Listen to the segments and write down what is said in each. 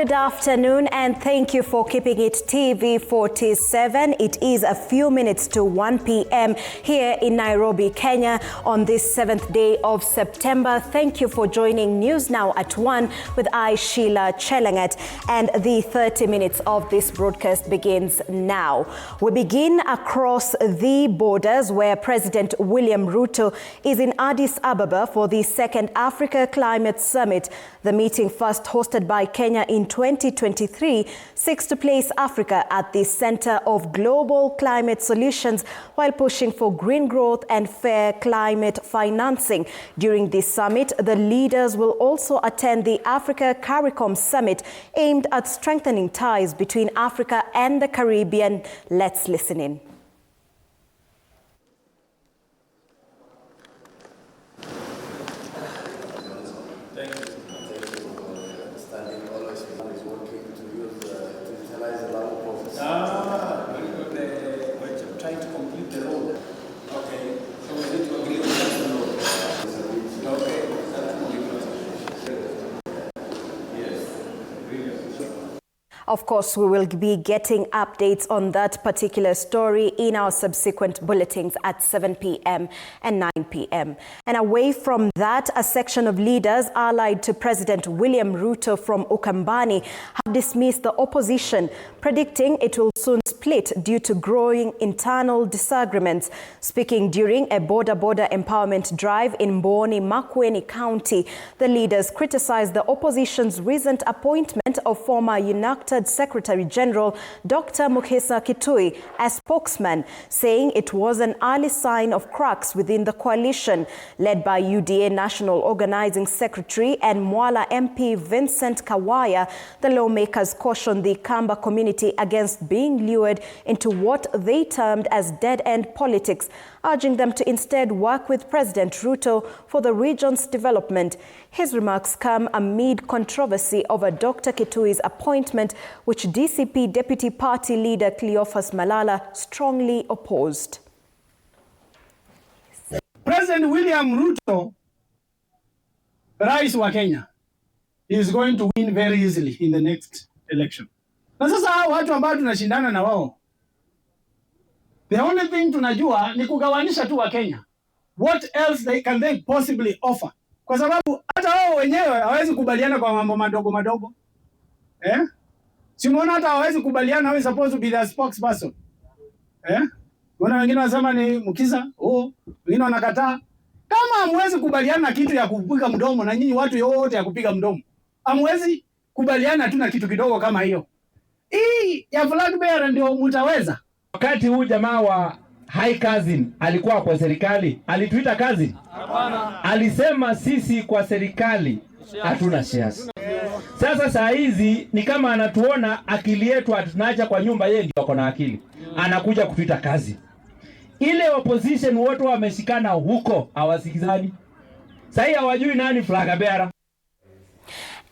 Good afternoon and thank you for keeping it TV47. It is a few minutes to 1 p.m. here in Nairobi, Kenya on this 7th day of September. Thank you for joining News Now at 1 with I, Sheilar Chelangat, and the 30 minutes of this broadcast begins now. We begin across the borders where President William Ruto is in Addis Ababa for the second Africa Climate Summit. The meeting, first hosted by Kenya in 2023, seeks to place Africa at the center of global climate solutions while pushing for green growth and fair climate financing. During this summit, the leaders will also attend the Africa CARICOM Summit aimed at strengthening ties between Africa and the Caribbean. Let's listen in. Of course, we will be getting updates on that particular story in our subsequent bulletins at 7 p.m. and 9 p.m. And away from that, a section of leaders allied to President William Ruto from Ukambani have dismissed the opposition, predicting it will soon split due to growing internal disagreements. Speaking during a border empowerment drive in Mboni, Makueni County, the leaders criticized the opposition's recent appointment of former United Secretary General Dr. Mukhisa Kitui as spokesman, saying it was an early sign of cracks within the coalition. Led by UDA National Organizing Secretary and Mwala MP Vincent Kawaya, the lawmakers cautioned the Kamba community against being lured into what they termed as dead-end politics, urging them to instead work with President Ruto for the region's development. His remarks come amid controversy over Dr. Kitui's appointment, which DCP Deputy Party Leader Cleophas Malala strongly opposed. President William Ruto, Rais wa Kenya, is going to win very easily in the next election. Na sasa hao watu ambao tunashindana na wao, the only thing tunajua ni kugawanisha tu wa Kenya. What else can they possibly offer? Kwa sababu hata wao wenyewe hawezi kubaliana kwa mambo madogo. Simuona hata hawezi kubaliana, how is supposed to be the spokesperson. Wana wengine wanasema ni Mukisa, wengine wanakataa. Kama hamwezi kubaliana kitu ya kupiga mdomo, na nyinyi watu yote ya kupiga mdomo, hamwezi kubaliana tu na kitu kidogo kama hiyo. Hii ya flag bearer ndio mtaweza. Wakati huu jamaa wa high cousin alikuwa kwa serikali, alituita kazi? Hapana. Alisema sisi kwa serikali hatuna shares. Sasa saa hizi ni kama anatuona akili yetu atunaacha kwa nyumba, yeye ndio ako na akili. Anakuja kutuita kazi. Ile opposition wote wameshikana huko, hawasikizani. Sasa hawajui nani flag bearer.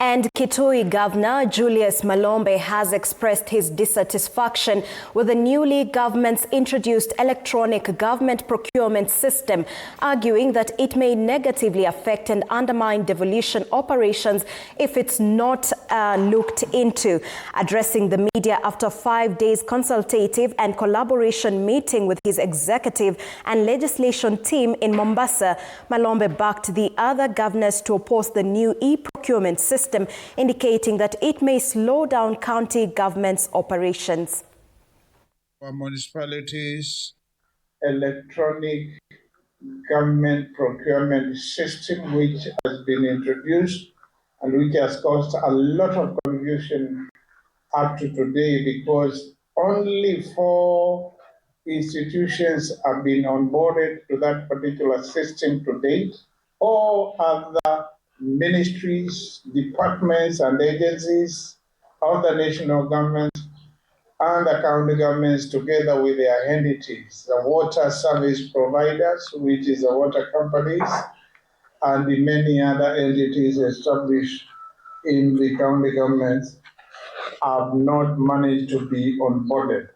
And Kitui Governor Julius Malombe has expressed his dissatisfaction with the newly government's introduced electronic government procurement system, arguing that it may negatively affect and undermine devolution operations if it's not looked into. Addressing the media after 5 days consultative and collaboration meeting with his executive and legislation team in Mombasa, Malombe backed the other governors to oppose the new e-procurement system, indicating that it may slow down county government's operations. For municipalities, electronic government procurement system which has been introduced and which has caused a lot of confusion up to today because only 4 institutions have been onboarded to that particular system to date. All other ministries, departments and agencies of the national government and the county governments together with their entities, the water service providers, which is the water companies, and the many other entities established in the county governments have not managed to be onboarded.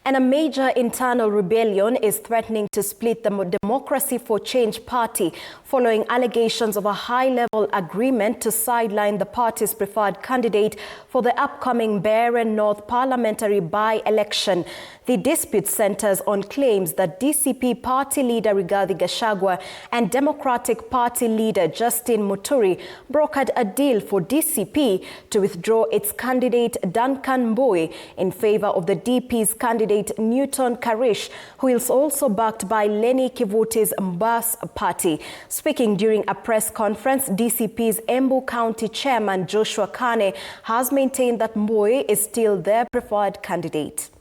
And a major internal rebellion is threatening to split the Democracy for Change party following allegations of a high-level agreement to sideline the party's preferred candidate for the upcoming Mbeere North parliamentary by-election. The dispute centers on claims that DCP party leader Rigathi Gachagua and Democratic Party leader Justin Muturi brokered a deal for DCP to withdraw its candidate Duncan Mbowe in favor of the DP's candidate Newton Karish, who is also backed by Lenny Kivuti's Mbas party. Speaking during a press conference, DCP's Embu County Chairman Joshua Kane has maintained that Mbowe is still their preferred candidate.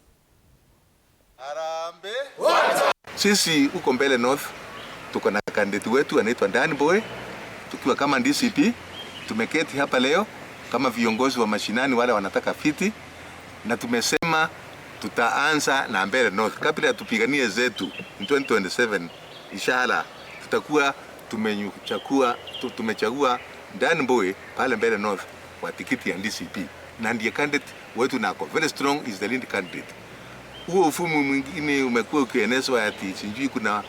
Sisi huko Mbeere North tuko na candidate wetu anaitwa Dan Mbowe. Tukiwa kama DCP tumeketi hapa leo kama viongozi wa mashinani wale wanataka fiti, na tumesema tutaanza na Mbeere North kabla tupiganie zetu in 2027. Inshallah tutakuwa tumechagua Dan Mbowe pale Mbeere North kwa tikiti ya DCP, na ndiye candidate wetu nako very strong, is the lead candidate. Huo ufumu mwingine umekuwa ukienezwa ati sijui kuna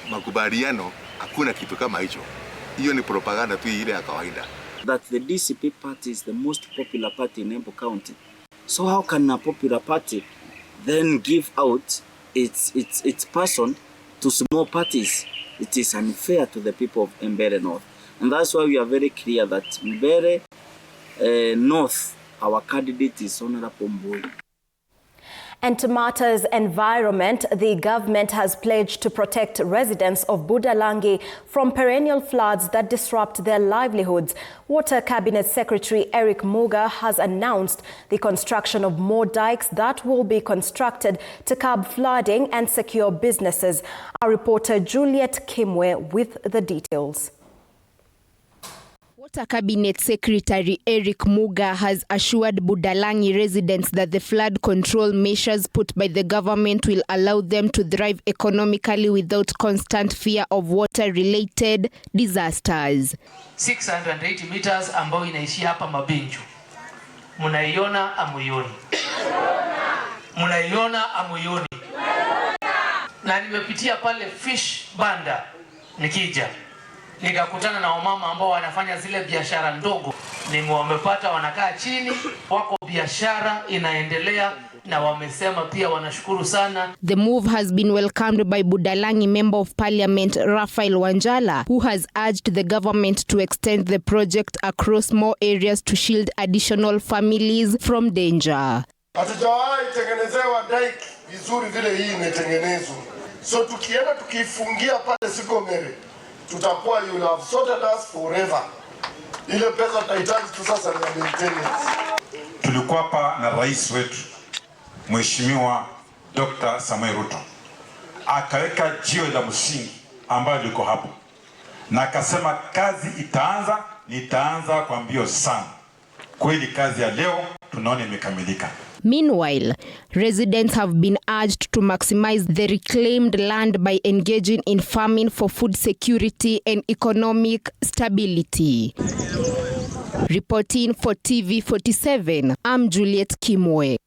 makubaliano, hakuna kitu kama hicho. Hiyo ni propaganda tu ile ya kawaida. That the DCP party is the most popular party in Embu County. So how can a popular party then give out its person to small parties? It is unfair to the people of Mbeere North. And that's why we are very clear that Mbeere North, our candidate is Honorable Mbowe. And to matters environment, the government has pledged to protect residents of Budalangi from perennial floods that disrupt their livelihoods. Water Cabinet Secretary Eric Muga has announced the construction of more dikes that will be constructed to curb flooding and secure businesses. Our reporter Juliet Kimwe with the details. Water Cabinet Secretary Eric Muga has assured Budalangi residents that the flood control measures put by the government will allow them to thrive economically without constant fear of water-related disasters. 680 meters ambayo inaishia hapa Mabinju. Munaiona amuyoni. Munaiona amuyoni. Na nimepitia pale fish banda nikija. Nikakutana na wamama ambao wanafanya zile biashara ndogo. Wamepata wanakaa chini, wako biashara inaendelea, na wamesema pia wanashukuru sana. The move has been welcomed by Budalangi Member of Parliament Raphael Wanjala, who has urged the government to extend the project across more areas to shield additional families from danger. Hatujawahi tengenezewa dike vizuri vile hii imetengenezwa. So tukienda tukifungia pale Sigomere, tutakuwa you have sorted us forever. Ile pesa tutahitaji tu sasa ni maintenance. Tulikuwa hapa na rais wetu Mheshimiwa Dr. Samuel Ruto. Akaweka jiwe la msingi ambalo liko hapo. Na akasema kazi itaanza kwa mbio sana. Kweli kazi ya leo tunaona imekamilika. Meanwhile, residents have been urged to maximize the reclaimed land by engaging in farming for food security and economic stability. Reporting for TV47, I'm Juliet Kimwe.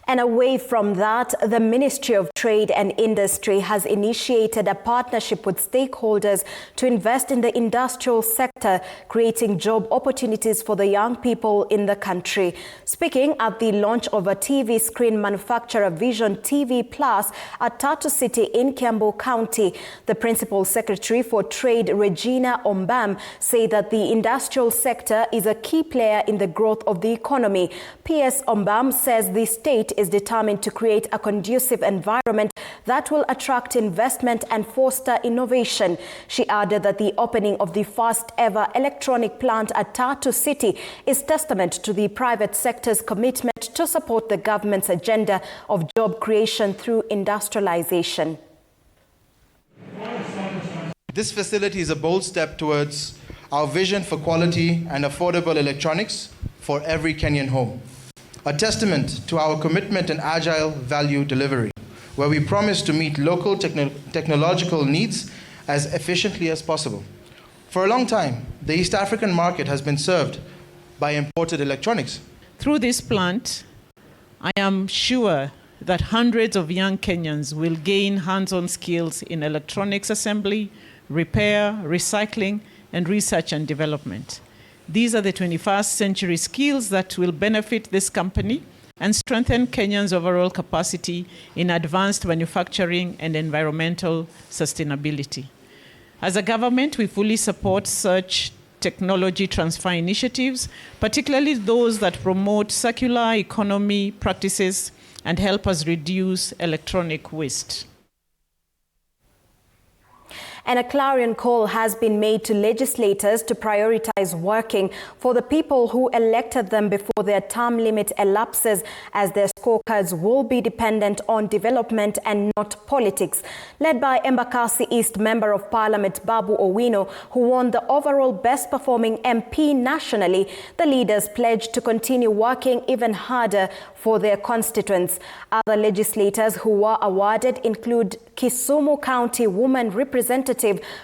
And away from that, the Ministry of Trade and Industry has initiated a partnership with stakeholders to invest in the industrial sector, creating job opportunities for the young people in the country. Speaking at the launch of a TV screen manufacturer Vision TV Plus at Tatu City in Kiambu County, the Principal Secretary for Trade, Regina Ombam, said that the industrial sector is a key player in the growth of the economy. PS Ombam says the state is determined to create a conducive environment that will attract investment and foster innovation. She added that the opening of the first ever electronic plant at Tatu City is testament to the private sector's commitment to support the government's agenda of job creation through industrialization. This facility is a bold step towards our vision for quality and affordable electronics for every Kenyan home. A testament to our commitment and agile value delivery, where we promise to meet local technological needs as efficiently as possible. For a long time, the East African market has been served by imported electronics. Through this plant, I am sure that hundreds of young Kenyans will gain hands-on skills in electronics assembly, repair, recycling, and research and development. These are the 21st century skills that will benefit this company and strengthen Kenyans' overall capacity in advanced manufacturing and environmental sustainability. As a government, we fully support such technology transfer initiatives, particularly those that promote circular economy practices and help us reduce electronic waste. And a clarion call has been made to legislators to prioritize working for the people who elected them before their term limit elapses, as their scorecards will be dependent on development and not politics. Led by Embakasi East Member of Parliament Babu Owino, who won the overall best performing MP nationally, the leaders pledged to continue working even harder for their constituents. Other legislators who were awarded include Kisumu County Woman Representative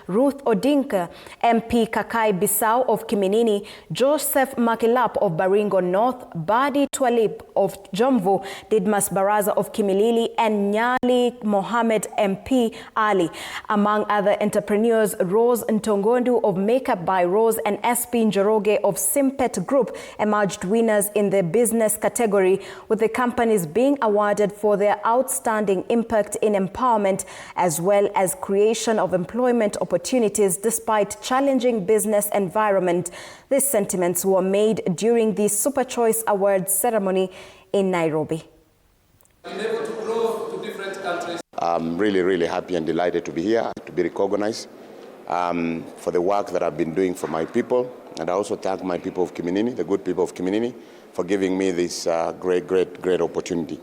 Ruth Odinka, MP Kakai Bisau of Kiminini, Joseph Makilap of Baringo North, Badi Twalip of Jomvu, Didmas Baraza of Kimilili, and Nyali Mohammed MP Ali. Among other entrepreneurs, Rose Ntongondu of Makeup by Rose and SP Njoroge of Simpet Group emerged winners in the business category, with the companies being awarded for their outstanding impact in empowerment as well as creation of employment opportunities despite challenging business environment. These sentiments were made during the Super Choice Awards ceremony in Nairobi. I'm really happy and delighted to be here, to be recognized for the work that I've been doing for my people. And I also thank my people of Kiminini, the good people of Kiminini, for giving me this great opportunity.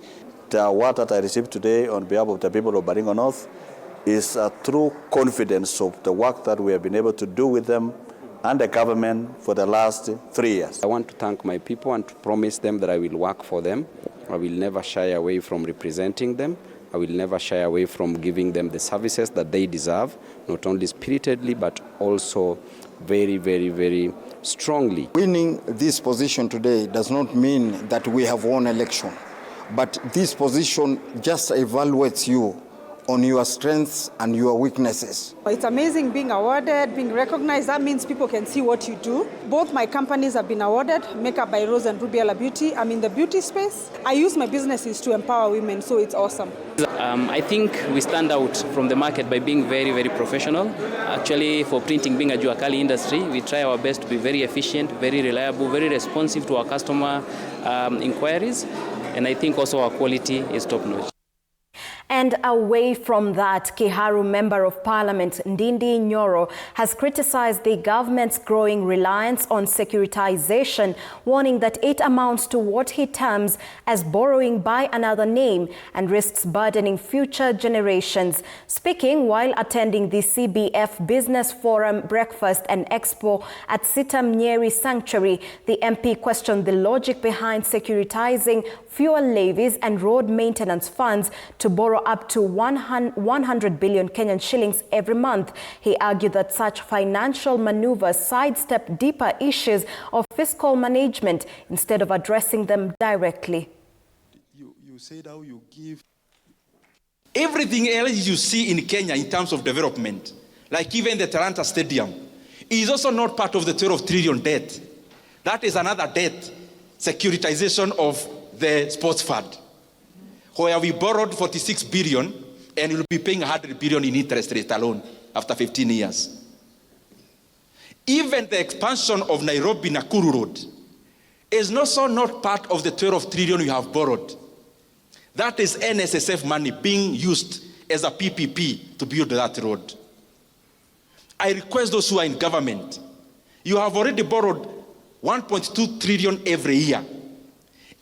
The award that I received today on behalf of the people of Baringo North is a true confidence of the work that we have been able to do with them and the government for the last 3 years. I want to thank my people and to promise them that I will work for them. I will never shy away from representing them. I will never shy away from giving them the services that they deserve, not only spiritedly, but also very strongly. Winning this position today does not mean that we have won election, but this position just evaluates you on your strengths and your weaknesses. It's amazing being awarded, being recognized. That means people can see what you do. Both my companies have been awarded, Makeup by Rose and Rubiela Beauty. I'm in the beauty space. I use my businesses to empower women, so it's awesome. I think we stand out from the market by being very professional. Actually, for printing being a Juakali industry, we try our best to be very efficient, very reliable, very responsive to our customer inquiries. And I think also our quality is top-notch. And away from that, Kiharu Member of Parliament Ndindi Nyoro has criticized the government's growing reliance on securitization, warning that it amounts to what he terms as borrowing by another name and risks burdening future generations. Speaking while attending the CBF Business Forum Breakfast and Expo at Sitam Nyeri Sanctuary, the MP questioned the logic behind securitizing fuel levies and road maintenance funds to borrow up to 100 billion Kenyan shillings every month. He argued that such financial maneuvers sidestep deeper issues of fiscal management instead of addressing them directly. You said how you give. Everything else you see in Kenya in terms of development, like even the Talanta Stadium, is also not part of the 12 trillion debt. That is another debt, securitization of the sports fund, where we borrowed 46 billion and we'll be paying 100 billion in interest rate alone after 15 years. Even the expansion of Nairobi-Nakuru Road is also not part of the 12 trillion we have borrowed. That is NSSF money being used as a PPP to build that road. I request those who are in government, you have already borrowed 1.2 trillion every year.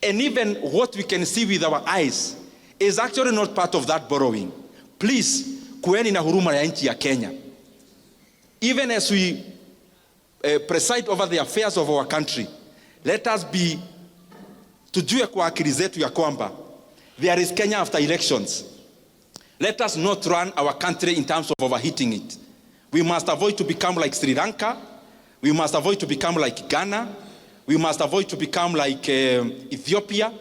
And even what we can see with our eyes is actually not part of that borrowing. Please, kueni na huruma ya nchi ya Kenya. Even as we preside over the affairs of our country, let us be, tujue kwa akili zetu ya kwamba there is Kenya after elections. Let us not run our country in terms of overheating it. We must avoid to become like Sri Lanka. We must avoid to become like Ghana. We must avoid to become like Ethiopia.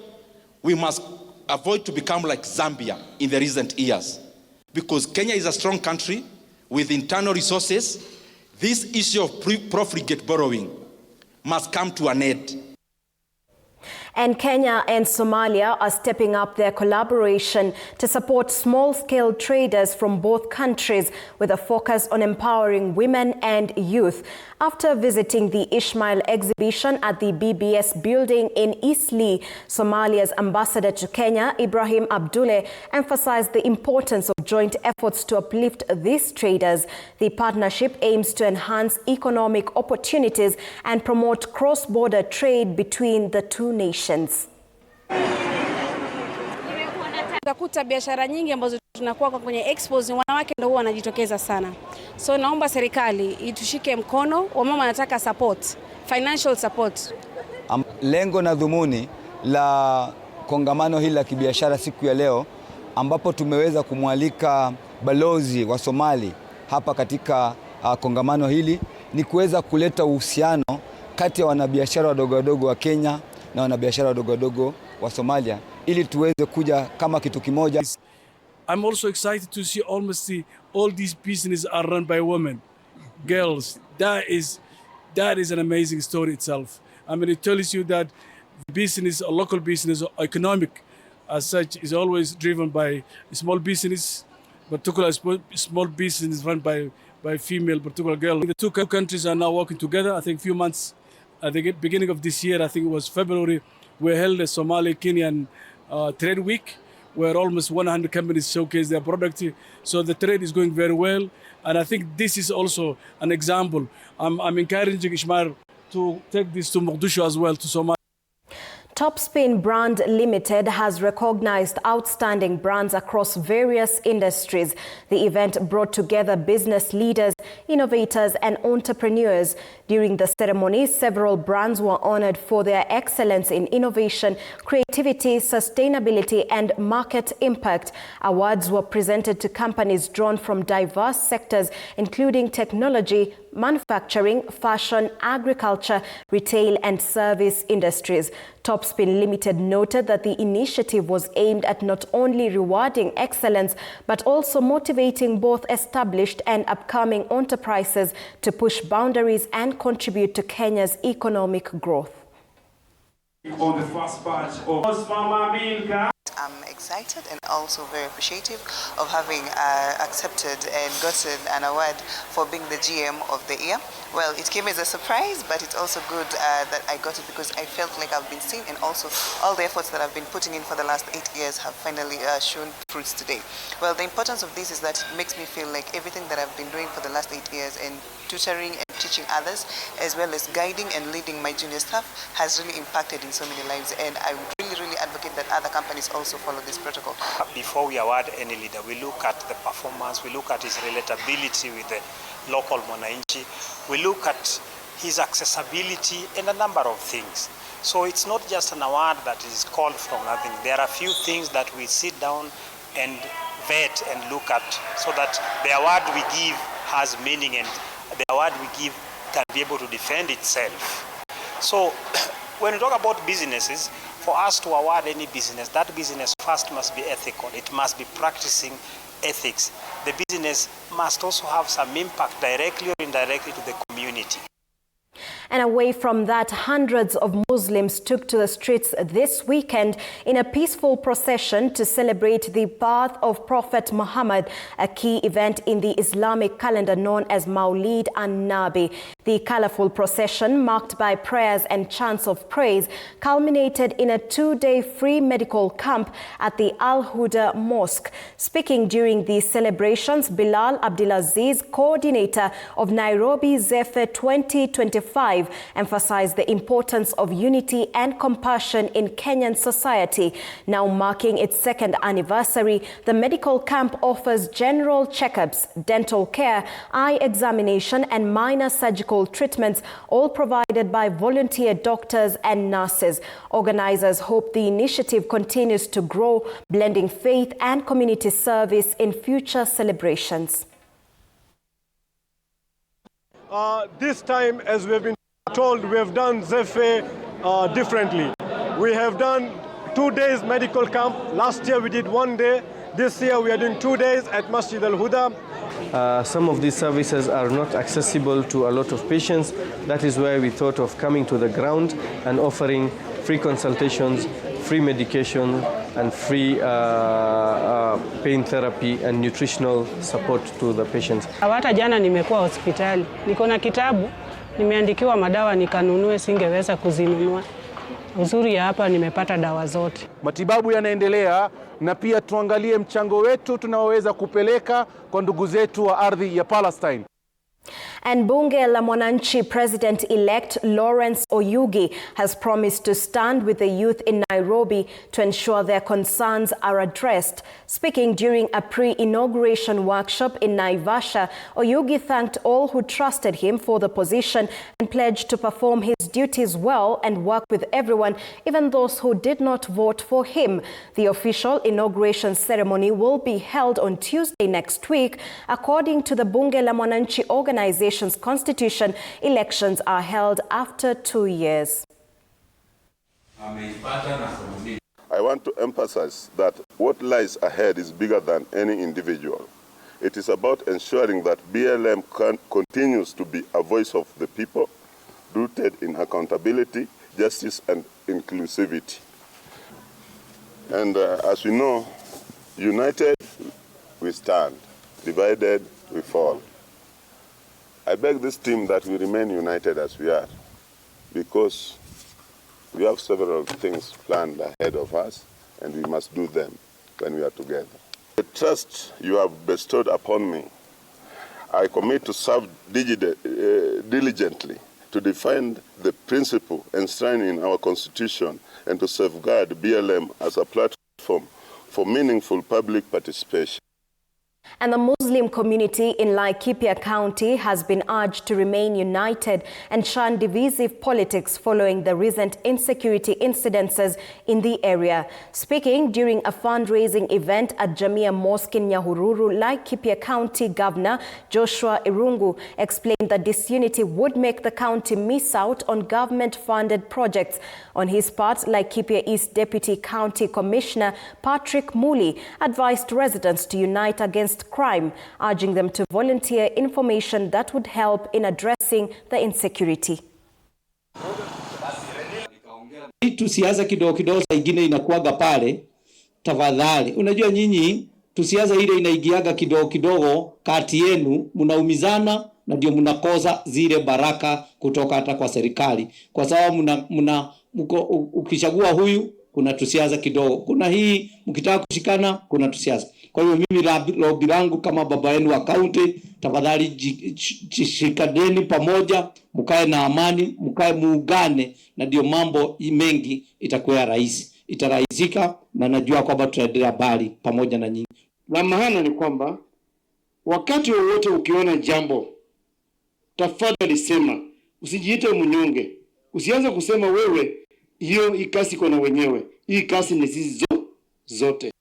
We must avoid to become like Zambia in the recent years. Because Kenya is a strong country with internal resources. This issue of profligate borrowing must come to an end. And Kenya and Somalia are stepping up their collaboration to support small-scale traders from both countries with a focus on empowering women and youth. After visiting the Ismail exhibition at the BBS building in Eastleigh, Somalia's ambassador to Kenya, Ibrahim Abdullah, emphasized the importance of joint efforts to uplift these traders. The partnership aims to enhance economic opportunities and promote cross-border trade between the two nations. Utakuta biashara nyingi ambazo tunakuwa kwenye expos, wanawake ndio wanajitokeza sana. So naomba serikali itushike mkono, wamama wanataka support, financial support. Lengo na dhumuni la kongamano hili la kibiashara siku ya leo, ambapo tumeweza kumwalika balozi wa Somali hapa katika kongamano hili, ni kuweza kuleta uhusiano kati ya wanabiashara wadogo wadogo wa Kenya na wanabiashara wadogo wadogo wa Somalia, ili tuweze kuja kama kitu kimoja. I'm also excited to see almost all these businesses are run by women, girls. That is an amazing story itself. I mean, it tells you that business, or local business, or economic as such, is always driven by small business, particularly small business run by female, particular girl. The two countries are now working together. I think a few months, at the beginning of this year, I think it was February, we held a Somali-Kenyan trade week, where almost 100 companies showcase their product. So the trade is going very well. And I think this is also an example. I'm encouraging Ismail to take this to Mogadishu as well, to Somalia. Topspin Brand Limited has recognized outstanding brands across various industries. The event brought together business leaders, innovators, and entrepreneurs. During the ceremony, several brands were honored for their excellence in innovation, creativity, sustainability, and market impact. Awards were presented to companies drawn from diverse sectors, including technology, manufacturing, fashion, agriculture, retail, and service industries. Topspin Limited noted that the initiative was aimed at not only rewarding excellence, but also motivating both established and upcoming enterprises to push boundaries and contribute to Kenya's economic growth. On the first batch of I'm excited and also very appreciative of having accepted and gotten an award for being the GM of the year. Well, it came as a surprise, but it's also good that I got it because I felt like I've been seen, and also all the efforts that I've been putting in for the last 8 years have finally shown fruits today. Well, the importance of this is that it makes me feel like everything that I've been doing for the last 8 years in tutoring and teaching others, as well as guiding and leading my junior staff, has really impacted in so many lives, and I really advocate that other companies also follow this protocol. Before we award any leader, we look at the performance, we look at his relatability with the local mwananchi, we look at his accessibility and a number of things. So it's not just an award that is called from nothing. There are a few things that we sit down and vet and look at, so that the award we give has meaning and the award we give can be able to defend itself. So when we talk about businesses, for us to award any business, that business first must be ethical. It must be practicing ethics. The business must also have some impact directly or indirectly to the community. And away from that, hundreds of Muslims took to the streets this weekend in a peaceful procession to celebrate the birth of Prophet Muhammad, a key event in the Islamic calendar known as Maulid an-Nabi. The colorful procession, marked by prayers and chants of praise, culminated in a 2-day free medical camp at the Al-Huda Mosque. Speaking during the celebrations, Bilal Abdulaziz, coordinator of Nairobi Zephyr 2025, emphasized the importance of unity and compassion in Kenyan society. Now marking its 2nd anniversary, the medical camp offers general checkups, dental care, eye examination, and minor surgical treatments, all provided by volunteer doctors and nurses. Organizers hope the initiative continues to grow, blending faith and community service in future celebrations. This time, as we have been told, we have done Zephyr differently. We have done 2 days medical camp. Last year we did 1 day. This year we are doing 2 days at Masjid Al-Huda. Some of these services are not accessible to a lot of patients. That is why we thought of coming to the ground and offering free consultations, free medication, and free pain therapy and nutritional support to the patients. Hata jana nimekuwa hospitali. Niko na kitabu, nimeandikiwa madawa nikanunue, singeweza kuzinunua. Uzuri ya hapa nimepata dawa zote. Matibabu yanaendelea na pia tuangalie mchango wetu tunaoweza kupeleka kwa ndugu zetu wa ardhi ya Palestine. And Bunge la Mwananchi President-elect Lawrence Oyugi has promised to stand with the youth in Nairobi to ensure their concerns are addressed. Speaking during a pre-inauguration workshop in Naivasha, Oyugi thanked all who trusted him for the position and pledged to perform his duties well and work with everyone, even those who did not vote for him. The official inauguration ceremony will be held on Tuesday next week. According to the Bunge la Mwananchi organization's constitution, elections are held after 2 years. I want to emphasize that what lies ahead is bigger than any individual. It is about ensuring that BLM continues to be a voice of the people, rooted in accountability, justice, and inclusivity. And as we know, united we stand, divided we fall. I beg this team that we remain united as we are, because we have several things planned ahead of us, and we must do them when we are together. The trust you have bestowed upon me, I commit to serve diligently to defend the principle enshrined in our Constitution and to safeguard BLM as a platform for meaningful public participation. And the Muslim community in Laikipia County has been urged to remain united and shun divisive politics following the recent insecurity incidences in the area. Speaking during a fundraising event at Jamia Mosque in Nyahururu, Laikipia County Governor Joshua Irungu explained that disunity would make the county miss out on government-funded projects. On his part, Laikipia East Deputy County Commissioner Patrick Muli advised residents to unite against crime, urging them to volunteer information that would help in addressing the insecurity. Tusianza kidogo kidogo, ingine inakuaga pale, tafadhali. Unajua nyinyi, tusianza ile inaigiaga kidogo kidogo kati yenu, mnaumizana na ndio mnakosa zile baraka kutoka hata kwa serikali. Kwa sababu ukichagua huyu, kuna tusianza kidogo. Kuna hii, mkitaka kushikana, kuna tusianza. Kwa hiyo mimi lobby langu kama baba yenu wa kaunti, tafadhali shikaneni pamoja, mkae na amani, mkae muungane, na ndio mambo mengi itakuwa rahisi. Itarahisika, na najua kwamba tutaendelea mbali pamoja na nyinyi. La maana ni kwamba wakati wowote ukiona jambo, tafadhali sema, usijiite mnyonge. Usianze kusema wewe, hiyo ikasi iko na wenyewe. Hii kasi ni sisi zote.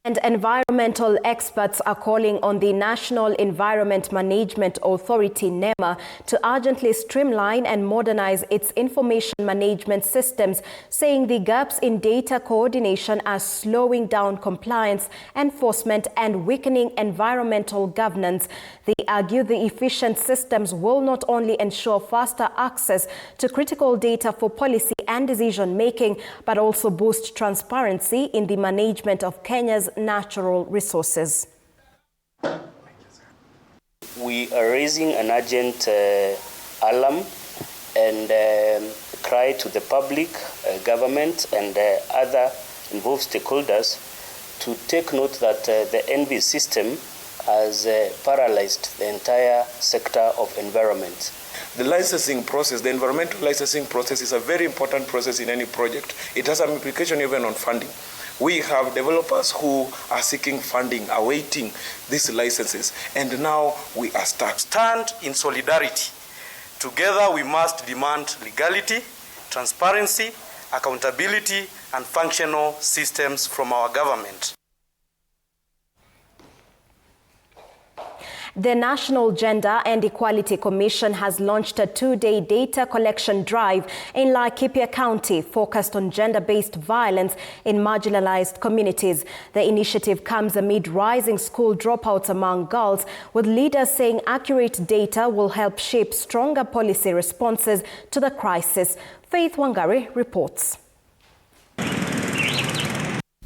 And environmental experts are calling on the National Environment Management Authority, NEMA, to urgently streamline and modernize its information management systems, saying the gaps in data coordination are slowing down compliance, enforcement, and weakening environmental governance. They argue the efficient systems will not only ensure faster access to critical data for policy and decision-making, but also boost transparency in the management of Kenya's natural resources. We are raising an urgent alarm and cry to the public, government, and other involved stakeholders to take note that the NB system has paralyzed the entire sector of environment. The licensing process, the environmental licensing process, is a very important process in any project. It has an implication even on funding. We have developers who are seeking funding, awaiting these licenses, and now we are stuck. Stand in solidarity. Together we must demand legality, transparency, accountability, and functional systems from our government. The National Gender and Equality Commission has launched a 2-day data collection drive in Laikipia County focused on gender-based violence in marginalized communities. The initiative comes amid rising school dropouts among girls, with leaders saying accurate data will help shape stronger policy responses to the crisis. Faith Wangari reports.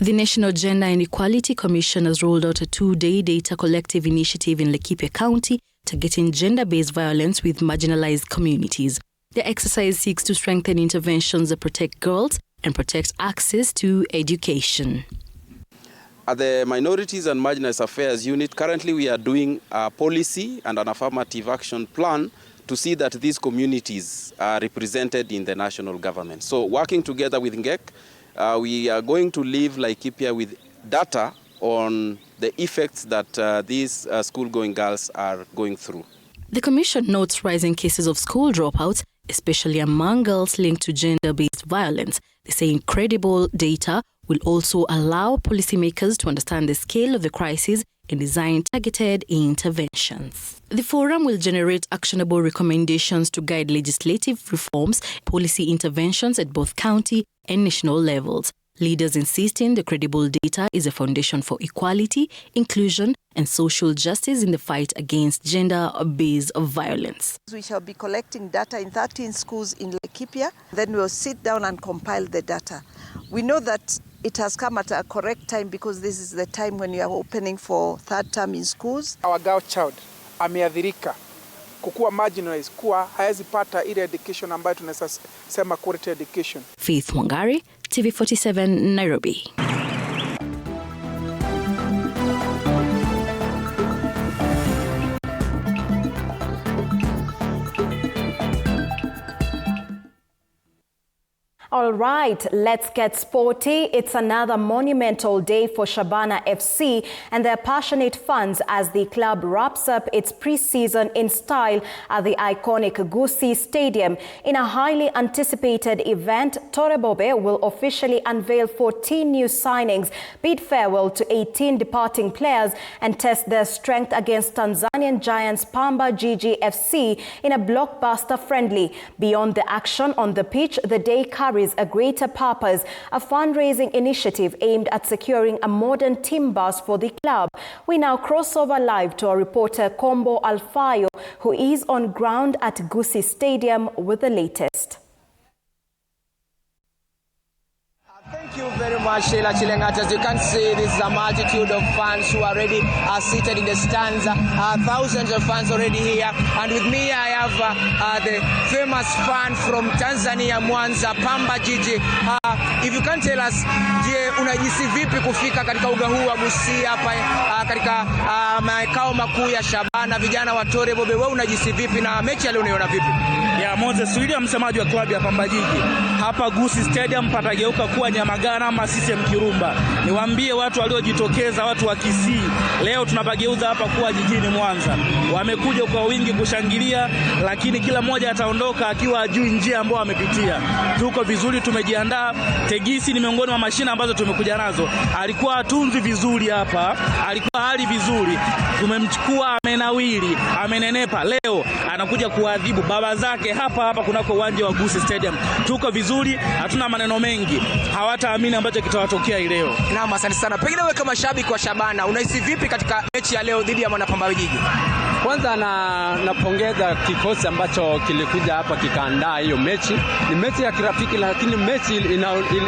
The National Gender and Equality Commission has rolled out a 2-day data collective initiative in Laikipia County targeting gender-based violence with marginalized communities. The exercise seeks to strengthen interventions that protect girls and protect access to education. At the Minorities and Marginalized Affairs Unit, currently we are doing a policy and an affirmative action plan to see that these communities are represented in the national government. So working together with NGEC, we are going to leave Laikipia with data on the effects that these school-going girls are going through. The Commission notes rising cases of school dropouts, especially among girls linked to gender-based violence. They say incredible data will also allow policymakers to understand the scale of the crisis and design targeted interventions. The forum will generate actionable recommendations to guide legislative reforms, policy interventions at both county and national levels. Leaders insisting the credible data is a foundation for equality, inclusion, and social justice in the fight against gender-based violence. We shall be collecting data in 13 schools in Laikipia. Then we'll sit down and compile the data. We know that it has come at a correct time because this is the time when you are opening for third term in schools. Our girl child ameadhirika kukuwa marginalized, kuwa haezi pata ile education ambayo tunaweza sema quality education. Faith Wangari, TV47 Nairobi. All right, let's get sporty. It's another monumental day for Shabana FC and their passionate fans as the club wraps up its pre-season in style at the iconic Gusii Stadium. In a highly anticipated event, Torebobe will officially unveil 14 new signings, bid farewell to 18 departing players, and test their strength against Tanzanian giants BAMBA FC in a blockbuster friendly. Beyond the action on the pitch, the day carries a greater purpose, a fundraising initiative aimed at securing a modern team bus for the club. We now cross over live to our reporter Kombo Alfayo, who is on ground at Gusii Stadium with the latest. Thank you very much, Sheilar Chelangat. As you can see, this is a multitude of fans who already are seated in the stands. Thousands of fans already here. And with me, I have the famous fan from Tanzania, Mwanza, BAMBA Jiji. If you can tell us, je, unajisi vipi kufika katika uga huu wa Gusii hapa katika makao makuu ya Shabana, vijana wa Torebobe, wewe unajisi vipi na mechi leo unaiona vipi? Ya Moses William, msemaji wa klabu ya BAMBA Jiji. Hapa Gusii Stadium patageuka kuwa Nyamagana ama CCM Kirumba. Niwaambie watu waliojitokeza, watu wa Kisii, leo tunapageuza hapa kuwa jijini Mwanza. Wamekuja kwa wingi kushangilia, lakini kila mmoja ataondoka akiwa ajui njia ambayo amepitia. Tuko vizuri, tumejiandaa. Tegisi ni miongoni mwa mashina ambazo tumekuja nazo. Alikuwa atunzi vizuri hapa, alikuwa hali vizuri. Tumemchukua, amenawili, amenenepa. Leo anakuja kuadhibu baba zake hapa kunako uwanja wa Gusii Stadium. Tuko vizuri, hatuna maneno mengi. Hawataamini ambacho kitawatokea leo. Naam, asante sana. Pengine wewe kama shabiki wa Shabana, unahisi vipi katika mechi ya leo dhidi ya BAMBA Jiji? Kwanza napongeza kikosi ambacho kilikuja hapa kikaandaa hiyo mechi. Ni mechi ya kirafiki, lakini mechi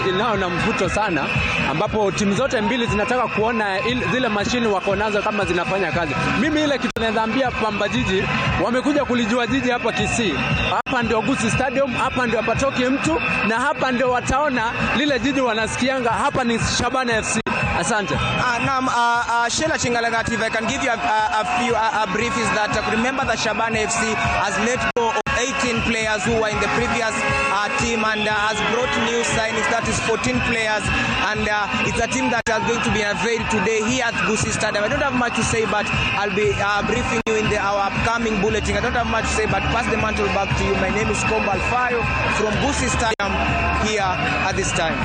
inao na mvuto sana, ambapo timu zote mbili zinataka kuona zile mashini wako nazo kama zinafanya kazi. Mimi ile kitu naambia BAMBA Jiji, wamekuja kulijua jiji hapa Kisii. Hapa ndio Gusii Stadium, hapa ndio patoki mtu, na hapa ndio wataona lile jiji wanasikianga. Hapa ni Shabana FC. Asante. Sheilar Chelangat, if I can give you a brief, is that remember that Shabana FC has let go of 18 players who were in the previous team and has brought new signings, that is 14 players, and it's a team that is going to be unveiled today here at Gusii Stadium. I don't have much to say, but I'll be briefing you in our upcoming bulletin. I don't have much to say, but pass the mantle back to you. My name is Kombo Alfayo from Gusii Stadium here at this time.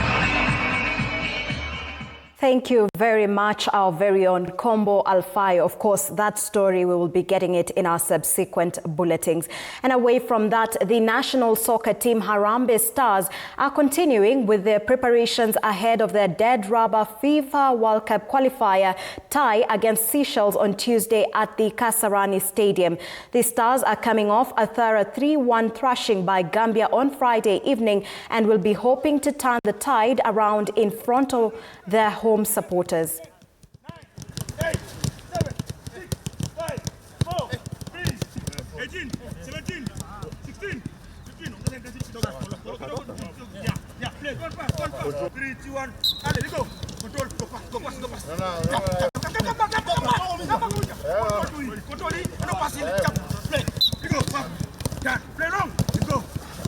Thank you very much, our very own Kombo Alfai. Of course, that story, we will be getting it in our subsequent bulletins. And away from that, the national soccer team Harambee Stars are continuing with their preparations ahead of their dead rubber FIFA World Cup qualifier tie against Seychelles on Tuesday at the Kasarani Stadium. The Stars are coming off a thorough 3-1 thrashing by Gambia on Friday evening and will be hoping to turn the tide around in front of their home supporters. 9, 8, 7, 6, 5, 4, 3, 18, 17, 16, 15. Yeah, play. One pass. 3, 2, 1. Allez, go. Control, go pass. Come back. Play. You go. Done. Play long. You go.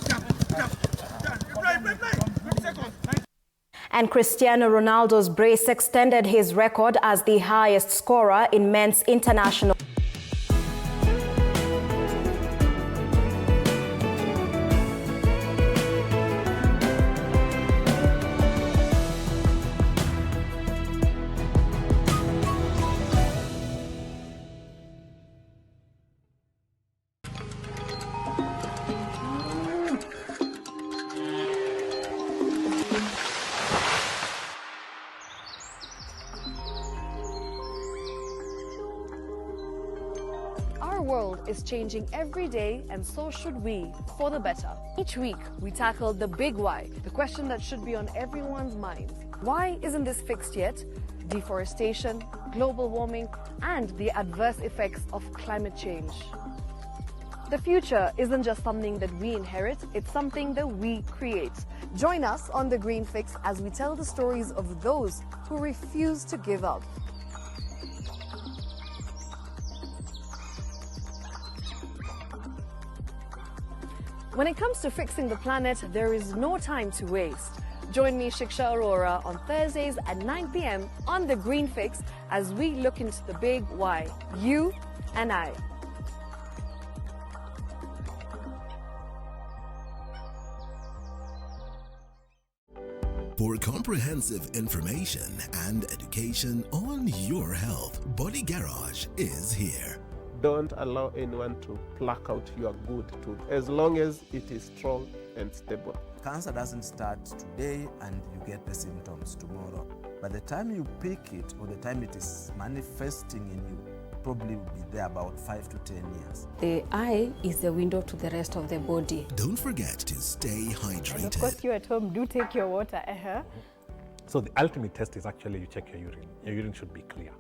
Jump. Done. Play. 20 seconds. And Cristiano Ronaldo's brace extended his record as the highest scorer in men's international. Our world is changing every day, and so should we, for the better. Each week, we tackle the big why, the question that should be on everyone's minds. Why isn't this fixed yet? Deforestation, global warming, and the adverse effects of climate change. The future isn't just something that we inherit, it's something that we create. Join us on The Green Fix as we tell the stories of those who refuse to give up. When it comes to fixing the planet, there is no time to waste. Join me, Shiksha Arora, on Thursdays at 9 p.m. on The Green Fix as we look into the big why, you and I. For comprehensive information and education on your health, Body Garage is here. Don't allow anyone to pluck out your good tooth as long as it is strong and stable. Cancer doesn't start today and you get the symptoms tomorrow. By the time you pick it or the time it is manifesting in you, probably will be there about 5 to 10 years. The eye is the window to the rest of the body. Don't forget to stay hydrated. And of course, you at home do take your water. So the ultimate test is actually you check your urine. Your urine should be clear.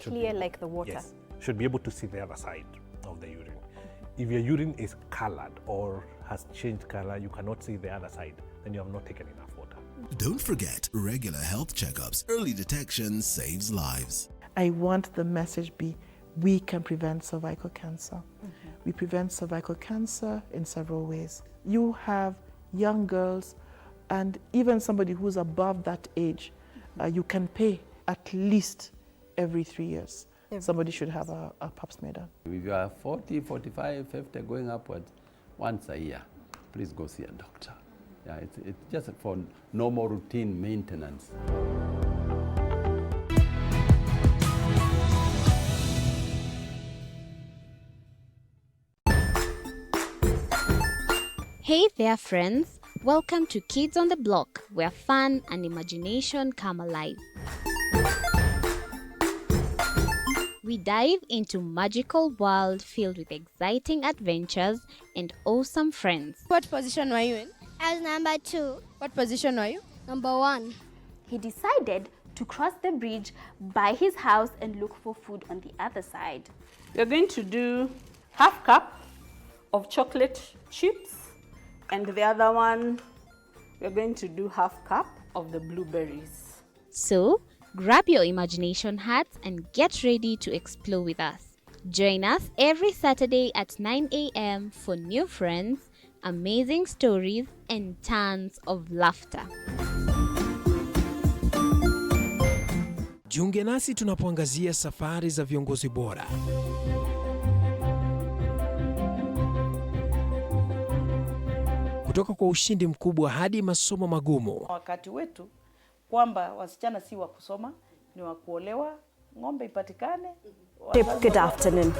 Clear like the water? Yes. Should be able to see the other side of the urine. If your urine is colored or has changed color, you cannot see the other side, then you have not taken enough water. Don't forget regular health checkups. Early detection saves lives. I want the message be, we can prevent cervical cancer. We prevent cervical cancer in several ways. You have young girls and even somebody who's above that age, you can pay at least every 3 years. Somebody should have a pap smear done. If you are 40, 45, 50, going upwards, once a year, please go see a doctor. Yeah, it's just for normal routine maintenance. Hey there, friends. Welcome to Kids on the Block, where fun and imagination come alive. We dive into magical world filled with exciting adventures and awesome friends. What position were you in? I was number 2. What position were you? Number 1. He decided to cross the bridge by his house and look for food on the other side. We're going to do half cup of chocolate chips, and the other one, we're going to do half cup of the blueberries. So, grab your imagination hats and get ready to explore with us. Join us every Saturday at 9 a.m. for new friends, amazing stories, and tons of laughter. Jiunge nasi tunapoangazia safari za viongozi bora. Kutoka kwa ushindi mkubwa hadi masomo magumu. Wakati wetu kwamba wasichana si wa kusoma, ni wa kuolewa, ng'ombe ipatikane. Good afternoon.